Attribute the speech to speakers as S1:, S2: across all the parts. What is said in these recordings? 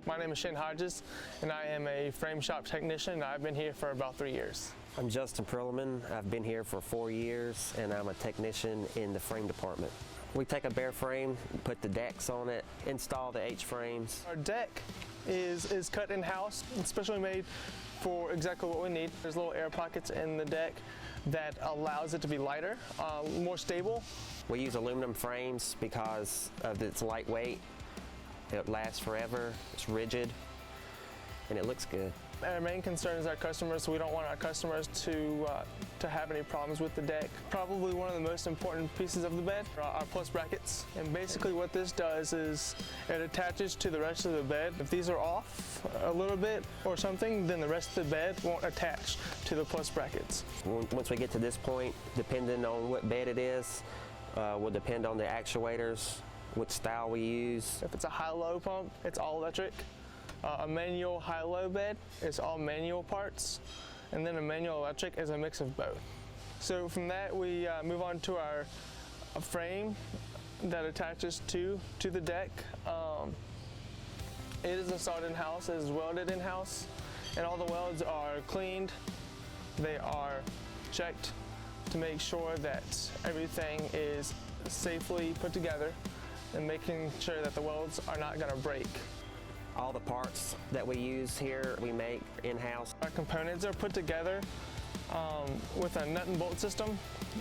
S1: My name is Hodges, and I am a frame shop technician. I've been here for about 3 years.
S2: I'm Justin Prillaman. I've been here for 4 years, and I'm a technician in the frame department. We take a bare frame, put the decks on it, install the H-frames.
S1: Our deck is cut in-house, especially made for exactly what we need. There's little air pockets in the deck that allows it to be lighter, more stable.
S2: We use aluminum frames because of its lightweight. It lasts forever, it's rigid, and it looks good.
S1: Our main concern is our customers, so we don't want our customers to have any problems with the deck. Probably one of the most important pieces of the bed are our plus brackets. And basically what this does is it attaches to the rest of the bed. If these are off a little bit or something, then the rest of the bed won't attach to the plus brackets.
S2: Once we get to this point, depending on what bed it is, will depend on the actuators, what style we use.
S1: If it's a high-low pump, it's all electric. A manual high-low bed is all manual parts, and then a manual electric is a mix of both. So from that we move on to our frame that attaches to the deck. It is installed in-house, it is welded in-house, and all the welds are cleaned. They are checked to make sure that everything is safely put together and making sure that the welds are not going to break.
S2: All the parts that we use here, we make in-house.
S1: Our components are put together with a nut and bolt system,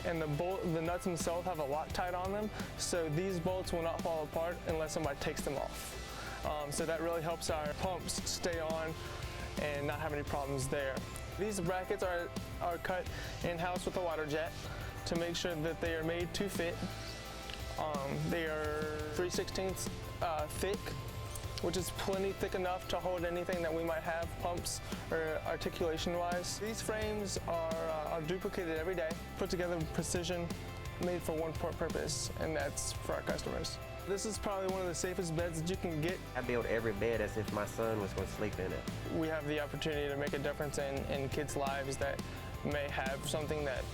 S1: and the nuts themselves have a Loctite on them, so these bolts will not fall apart unless somebody takes them off. So that really helps our pumps stay on and not have any problems there. These brackets are cut in-house with a water jet to make sure that they are made to fit. They are 3/16 thick, which is plenty thick enough to hold anything that we might have, pumps or articulation-wise. These frames are duplicated every day, put together with precision, made for one purpose, and that's for our customers. This is probably one of the safest beds that you can get.
S2: I build every bed as if my son was going to sleep in it.
S1: We have the opportunity to make a difference in kids' lives that may have something that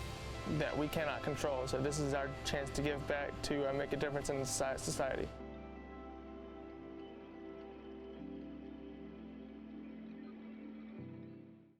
S1: we cannot control. So this is our chance to give back, to make a difference in the society.